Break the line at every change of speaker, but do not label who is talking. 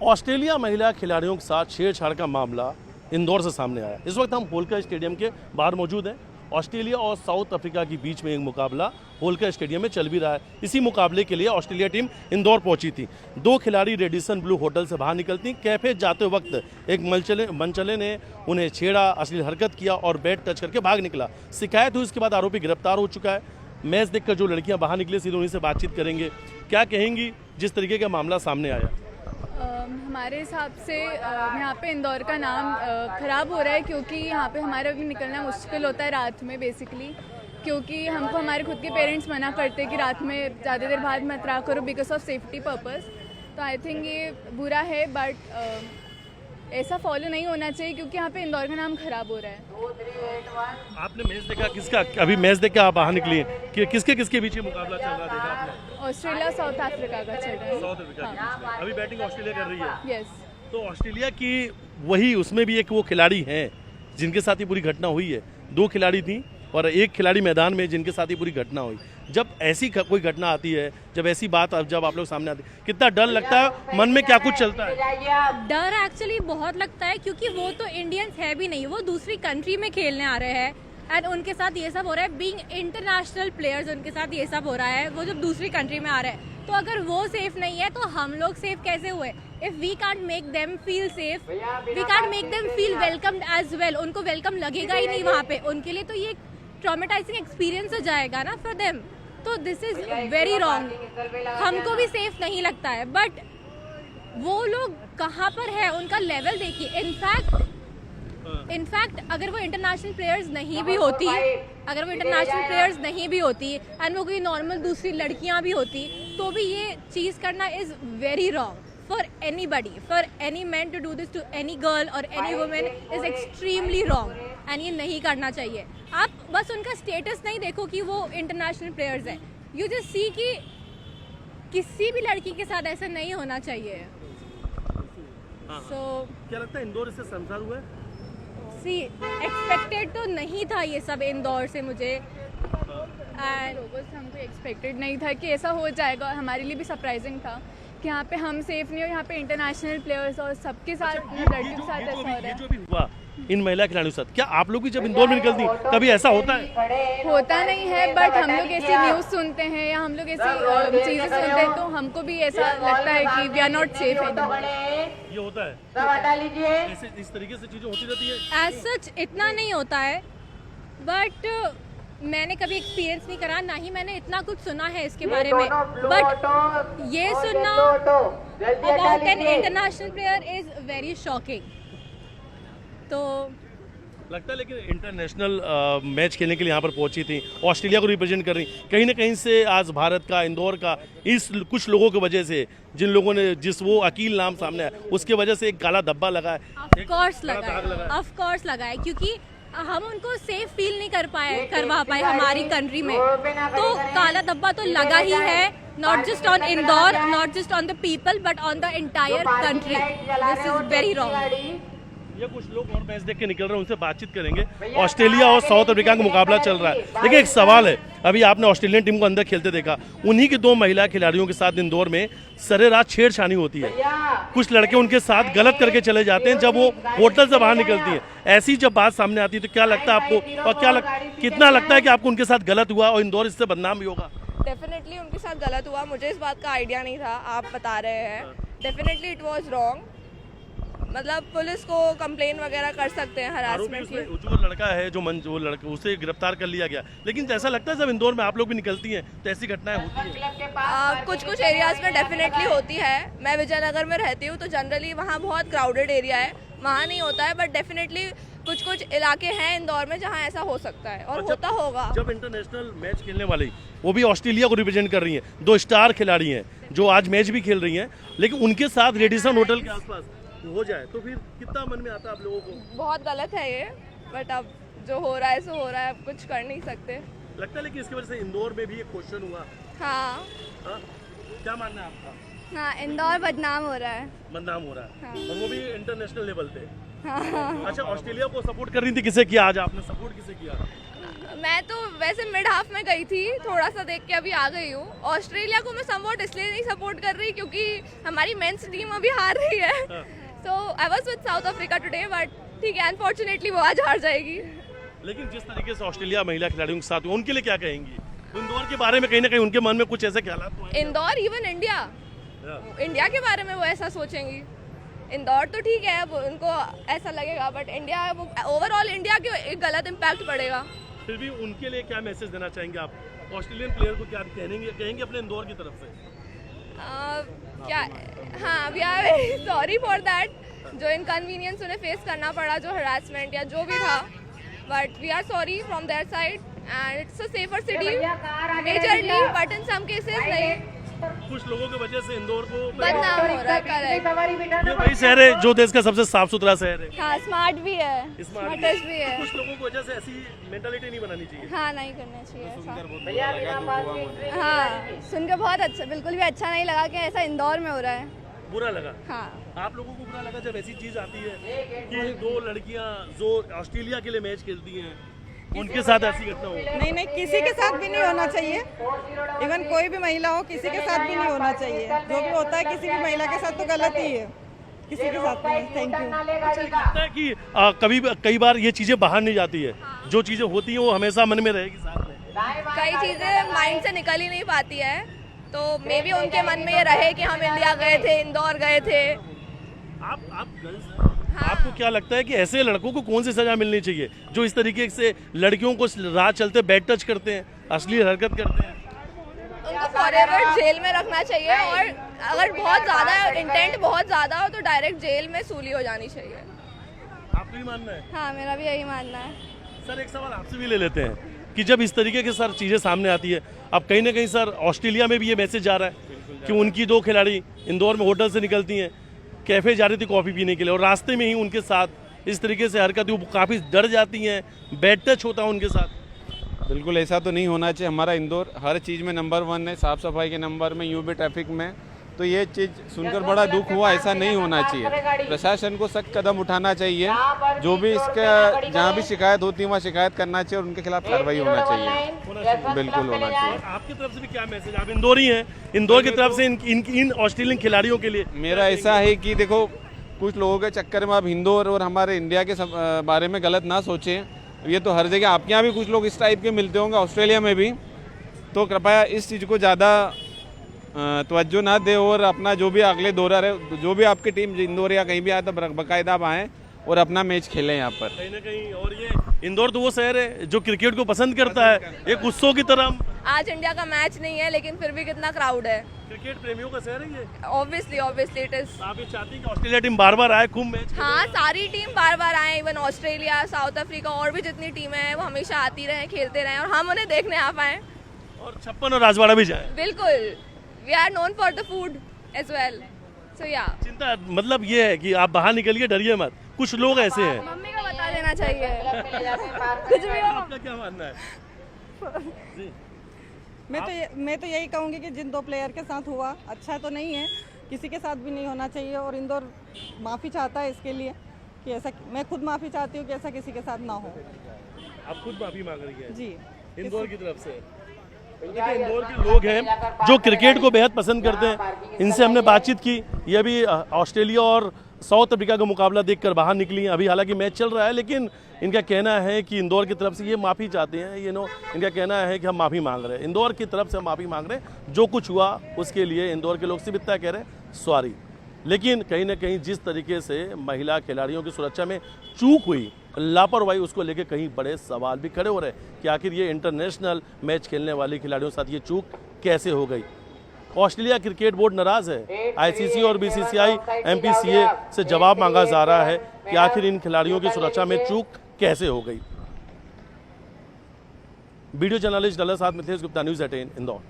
Australia महिला खिलाड़ियों के साथ छेड़छाड़ का मामला इंदौर से सामने आया। इस वक्त हम होलकर स्टेडियम के बाहर मौजूद हैं। ऑस्ट्रेलिया और साउथ अफ्रीका के बीच में एक मुकाबला होलकर स्टेडियम में चल भी रहा है। इसी मुकाबले के लिए ऑस्ट्रेलिया टीम इंदौर पहुंची थी। दो खिलाड़ी रेडिसन ब्लू होटल से बाहर निकलती कैफे जाते वक्त एक मनचले ने उन्हें छेड़ा, अश्लील हरकत किया और बैट टच करके भाग निकला। शिकायत हुई, इसके बाद आरोपी गिरफ्तार हो चुका है। मैच देखकर जो लड़कियां बाहर निकली सीधे उन्हीं से बातचीत करेंगे। क्या कहेंगी जिस तरीके का मामला सामने आया?
हमारे हिसाब से यहाँ पे इंदौर का नाम ख़राब हो रहा है, क्योंकि यहाँ पे हमारा भी निकलना मुश्किल होता है रात में बेसिकली, क्योंकि हमको हमारे खुद के पेरेंट्स मना करते हैं कि रात में ज़्यादा देर बाहर मत रहा करो बिकॉज ऑफ सेफ्टी पर्पस। तो आई थिंक ये बुरा है, बट ऐसा फॉलो नहीं होना चाहिए क्योंकि यहाँ पे इंदौर का नाम ख़राब हो रहा है।
आपने मैच देखा किसका? अभी मैच देख के आप बाहर निकली हैं कि किसके बीच ये मुकाबला चल रहा देखा आपने?
ऑस्ट्रेलिया साउथ अफ्रीका का चल रहा है।
साउथ अफ्रीका के बीच में। अभी बैटिंग ऑस्ट्रेलिया कर रही है।
यस।
तो ऑस्ट्रेलिया की वही उसमें भी एक वो खिलाड़ी हैं जिनके साथ ही पूरी घटना हुई है। दो खिलाड़ी थी और एक खिलाड़ी मैदान में जिनके साथ ही पूरी घटना हुई। जब ऐसी कोई घटना आती है, जब ऐसी बात जब आप लोग सामने आती है, कितना डर लगता है, मन में क्या कुछ चलता है?
डर एक्चुअली बहुत लगता है, क्योंकि वो तो इंडियंस है भी नहीं, वो दूसरी कंट्री में खेलने आ रहे हैं एंड उनके साथ ये सब हो रहा है। बीइंग इंटरनेशनल प्लेयर्स उनके साथ ये सब हो रहा है, वो जब दूसरी कंट्री में आ रहे हैं। तो अगर वो सेफ नहीं है तो हम लोग सेफ कैसे हुए? If we can't make them feel safe, we can't make them feel welcomed as well. उनको वेलकम लगेगा ही नहीं वहाँ पे, उनके लिए तो ये ट्रॉमेटाइजिंग एक्सपीरियंस हो जाएगा ना फॉर देम। तो दिस इज वेरी रॉन्ग। हमको भी सेफ नहीं लगता है, बट वो लोग कहाँ पर है, उनका लेवल देखिए। इनफैक्ट अगर वो इंटरनेशनल प्लेयर्स नहीं भी होती, एंड वो कोई नॉर्मल दूसरी लड़कियां भी होती, तो भी ये चीज़ करना is very wrong for anybody, for any man to do this to any girl और any women is extremely wrong and ये नहीं करना चाहिए। आप बस उनका स्टेटस नहीं देखो कि वो इंटरनेशनल प्लेयर्स हैं, यू जस्ट सी कि किसी भी लड़की के साथ ऐसा नहीं होना चाहिए।
क्या लगता है इंदौर इससे संसार हुआ है?
एक्सपेक्टेड तो नहीं था ये सब इंदौर से मुझे,
एंड हमको एक्सपेक्टेड नहीं था कि ऐसा हो जाएगा। हमारे लिए भी सरप्राइजिंग था कि यहाँ पे हम सेफ नहीं हो, यहाँ पे इंटरनेशनल प्लेयर्स और सबके साथ लड़कियों के साथ ऐसा हो रहा है।
जो भी हुआ इन महिला खिलाड़ियों के साथ, क्या आप लोग भी जब इंदौर में निकलती कभी ऐसा होता है?
होता नहीं है, बट हम लोग ऐसी न्यूज़ सुनते हैं या हम लोग ऐसी चीज़ें सुनते हैं तो हमको भी ऐसा लगता है कि we are not safe anymore.
ये होता है, ऐसे इस तरीके से चीजें होती रहती है।
एज सच इतना नहीं होता है, बट मैंने कभी एक्सपीरियंस नहीं करा, ना ही मैंने इतना कुछ सुना है इसके बारे में। बट ये सुनना about an international player is very shocking. तो
लगता है लेकिन इंटरनेशनल मैच खेलने के लिए यहाँ पर पहुंची थी, ऑस्ट्रेलिया को रिप्रेजेंट कर रही, कहीं ना कहीं से आज भारत का, इंदौर का, इस कुछ लोगों की वजह से, जिन लोगों ने जिस वो अकील नाम सामने आया उसके वजह से एक काला धब्बा लगा है।
ऑफ कोर्स लगा है, क्योंकि हम उनको सेफ फील नहीं करवा पाए हमारी कंट्री में, तो काला धब्बा तो लगा ही है। Not just on Indore, not just on the people, but on the entire country. This is very wrong.
ये कुछ लोग और मैच देख के निकल रहे हैं, उनसे बातचीत करेंगे। ऑस्ट्रेलिया और साउथ अफ्रीका का मुकाबला चल रहा है। देखिए एक सवाल है, अभी आपने ऑस्ट्रेलियन टीम को अंदर खेलते देखा, उन्हीं की दो महिला खिलाड़ियों के साथ इंदौर में सरेरात छेड़छानी होती है। कुछ लड़के उनके साथ गलत करके चले जाते हैं जब वो होटल से बाहर निकलती है। ऐसी जब बात सामने आती है तो क्या लगता है आपको, और कितना लगता है कि आपको उनके साथ गलत हुआ और इंदौर इससे बदनाम भी होगा?
डेफिनेटली उनके साथ गलत हुआ, मुझे इस बात का आइडिया नहीं था, आप बता रहे हैं। Definitely it was wrong. मतलब पुलिस को कंप्लेन वगैरह कर सकते हैं हरासमेंट की।
जो लड़का है वो लड़का, उसे गिरफ्तार कर लिया गया, लेकिन जैसा लगता है जब इंदौर में आप लोग भी निकलती हैं तो ऐसी घटनाएं होती हैं।
कुछ एरियाज में डेफिनेटली होती है। मैं विजयनगर में रहती हूँ तो जनरली वहाँ बहुत क्राउडेड एरिया है, वहाँ नहीं होता है, बट डेफिनेटली कुछ इलाके हैं इंदौर में जहाँ ऐसा हो सकता है और होता होगा।
जब इंटरनेशनल मैच खेलने वाली, वो भी ऑस्ट्रेलिया को रिप्रेजेंट कर रही हैं, दो स्टार खिलाड़ी हैं जो आज मैच भी खेल रही हैं, लेकिन उनके साथ रेडिसन होटल के आसपास हो जाए तो फिर कितना मन में आता है आप लोगों को?
बहुत गलत है ये, बट अब जो हो रहा है सो हो रहा है, अब कुछ कर नहीं सकते।
लगता है लेकिन इसकी वजह से इंदौर में भी एक क्वेश्चन हुआ।
हाँ,
क्या मानना है आपका?
हाँ, इंदौर बदनाम हो रहा है।
बदनाम हो रहा है।
हाँ।
और वो भी इंटरनेशनल लेवल पे।
हाँ।
अच्छा, ऑस्ट्रेलिया को सपोर्ट कर रही थी, किसे किया आज आपने सपोर्ट, किसे किया?
मैं तो वैसे मिड हाफ में गई थी, थोड़ा सा देख के अभी आ गई हूँ। ऑस्ट्रेलिया को मैं समवॉट इसलिए नहीं सपोर्ट कर रही क्योंकि हमारी मेंस टीम अभी हार रही है। So I was with South Africa today, but ठीक है, अनफॉर्चुनेटली वो आज हार जाएगी।
लेकिन जिस तरीके से ऑस्ट्रेलिया महिला खिलाड़ियों के साथ हुआ, उनके लिए क्या कहेंगी? इंदौर के बारे में कहीं ना कहीं उनके मन में कुछ ऐसे ख्याल तो हैं?
इंदौर, इवन इंडिया के बारे में वो ऐसा सोचेंगी। इंदौर तो ठीक है, अब उनको ऐसा लगेगा, बट इंडिया, ओवरऑल इंडिया के एक गलत इम्पैक्ट पड़ेगा।
फिर भी उनके लिए क्या मैसेज देना चाहेंगे आप? ऑस्ट्रेलियन प्लेयर को क्या कहेंगे अपने इंदौर की तरफ से?
क्या, हाँ, we are very sorry for that, जो इनकन्वीनियंस उन्हें फेस करना पड़ा, जो हरासमेंट या जो भी था, but we are sorry from their side and it's a safer city majorly, but in some cases नहीं,
कुछ लोगों की वजह से इंदौर को
बदनाम हो रहा है। करेक्ट,
ये वही शहर है जो देश का सबसे साफ सुथरा शहर है।
हाँ, स्मार्ट भी है, स्मार्टेस्ट भी है।
कुछ लोगों की वजह से ऐसी मेंटालिटी नहीं बनानी चाहिए।
हाँ, नहीं करना चाहिए ऐसा। हाँ, सुनकर बहुत अच्छा, बिल्कुल भी अच्छा नहीं लगा कि ऐसा इंदौर में हो रहा है।
बुरा लगा?
हाँ।
आप लोगों को बुरा लगा जब ऐसी चीज आती है कि दो लड़कियां जो ऑस्ट्रेलिया के लिए मैच खेलती हैं उनके साथ ऐसी घटना हो?
नहीं, किसी के साथ भी नहीं होना चाहिए। इवन कोई भी महिला हो, किसी के साथ भी नहीं होना चाहिए। जो भी होता है किसी भी महिला के साथ तो गलत ही है, किसी के साथ नहीं। Thank you.
लगता है कि कई बार ये चीजें बाहर नहीं जाती है, जो चीजें होती हैं वो हमेशा मन में रहेगी साथ में।
कई चीजें माइंड से निकल ही नहीं पाती है, तो मे बी उनके मन में ये रहे कि हम इंडिया गए थे, इंदौर गए थे।
आप गर्ल्स हैं, आपको क्या लगता है कि ऐसे लड़कों को कौन सी सजा मिलनी चाहिए जो इस तरीके से लड़कियों को राह चलते बैड टच करते हैं, अश्लील हरकत करते हैं?
उनको फॉरएवर जेल में रखना चाहिए, और अगर बहुत ज़्यादा इंटेंट बहुत ज़्यादा हो तो डायरेक्ट जेल में सूली हो जानी चाहिए।
आपको भी मानना है?
हाँ, मेरा भी यही मानना है।
सर, एक सवाल आपसे भी ले लेते हैं कि जब इस तरीके के सर चीज़ें सामने आती है, अब कहीं ना कहीं सर ऑस्ट्रेलिया में भी ये मैसेज जा रहा है कि उनकी दो खिलाड़ी इंदौर में होटल से निकलती हैं, कैफ़े जा रही थी कॉफ़ी पीने के लिए, और रास्ते में ही उनके साथ इस तरीके से हरकत हुई, काफ़ी डर जाती हैं, बैड टच होता है उनके साथ।
बिल्कुल ऐसा तो नहीं होना चाहिए। हमारा इंदौर हर चीज़ में नंबर 1 है, साफ़ सफाई के नंबर में, यूं भी ट्रैफिक में। तो ये चीज़ सुनकर बड़ा दुख हुआ, ऐसा नहीं होना चाहिए। प्रशासन को सख्त कदम उठाना चाहिए, जो भी इसका जहाँ भी शिकायत होती है वहाँ शिकायत करना चाहिए और उनके खिलाफ कार्रवाई होना चाहिए। बिल्कुल होना चाहिए।
आपकी तरफ से भी क्या मैसेज? आप इंदौरी हैं, इंदौर की तरफ से इन ऑस्ट्रेलियन खिलाड़ियों के लिए
मेरा ऐसा है कि देखो, कुछ लोगों के चक्कर में आप इंदौर और हमारे इंडिया के बारे में गलत ना सोचें। ये तो हर जगह, आपके यहाँ भी कुछ लोग इस टाइप के मिलते होंगे, ऑस्ट्रेलिया में भी, तो कृपया इस चीज़ को ज़्यादा तवज्जो ना दे, और अपना जो भी अगले दौरा रहे, जो भी आपकी टीम इंदौर या कहीं भी आए तो बाकायदा आप आएँ और अपना मैच खेलें यहाँ पर
कहीं ना कहीं। और ये इंदौर तो वो शहर है जो क्रिकेट को पसंद करता है, एक उत्सव की तरह।
आज इंडिया का मैच नहीं है, लेकिन फिर भी कितना क्राउड है।
क्रिकेट प्रेमियों का शहर है ये।
Obviously it is.
आप ये चाहती हैं कि ऑस्ट्रेलिया टीम बार बार आए, खूब मैच?
हाँ, सारी टीम बार बार आए, इवन ऑस्ट्रेलिया, साउथ अफ्रीका, और भी जितनी टीमें हैं वो हमेशा आती रहे, खेलते रहे, और हम उन्हें देखने आ पाए।
और 56 और राजवाड़ा भी जाए।
बिल्कुल, we are known for the food as well, so yeah.
चिंता मतलब ये है कि आप बाहर निकलिए, डरिए मत, कुछ लोग ऐसे हैं।
मम्मी को बता देना चाहिए कुछ भी हो।
आपका क्या मानना है? जी।
मैं तो यही कहूँगी कि जिन 2 प्लेयर के साथ हुआ अच्छा तो नहीं है, किसी के साथ भी नहीं होना चाहिए, और इंदौर माफ़ी चाहता है इसके लिए कि ऐसा, मैं खुद माफ़ी चाहती हूँ कि ऐसा किसी के साथ ना हो।
आप खुद माफी मांग रही हैं?
जी,
इंदौर की तरफ से। देखिए, इंदौर के लोग हैं जो क्रिकेट को बेहद पसंद करते हैं, इनसे हमने बातचीत की। ये भी ऑस्ट्रेलिया और साउथ अफ्रीका का मुकाबला देखकर बाहर निकली। अभी हालांकि मैच चल रहा है, लेकिन इनका कहना है कि इंदौर की तरफ से ये माफ़ी चाहते हैं। इनका कहना है कि हम माफ़ी मांग रहे हैं, इंदौर की तरफ से हम माफ़ी मांग रहे हैं, जो कुछ हुआ उसके लिए इंदौर के लोग सिर्फ इतना कह रहे हैं, सॉरी। लेकिन कहीं ना कहीं जिस तरीके से महिला खिलाड़ियों की सुरक्षा में चूक हुई, लापरवाही, उसको लेकर कहीं बड़े सवाल भी खड़े हो रहे हैं कि आखिर ये इंटरनेशनल मैच खेलने वाली खिलाड़ियों के साथ ये चूक कैसे हो गई। ऑस्ट्रेलिया क्रिकेट बोर्ड नाराज है। आईसीसी और बीसीसीआई एमपीसीए से जवाब मांगा जा रहा है कि आखिर इन खिलाड़ियों की सुरक्षा में चूक कैसे हो गई। वीडियो जर्नलिस्ट डल्ला साथ मिथिलेश गुप्ता, न्यूज़ 18 इंदौर।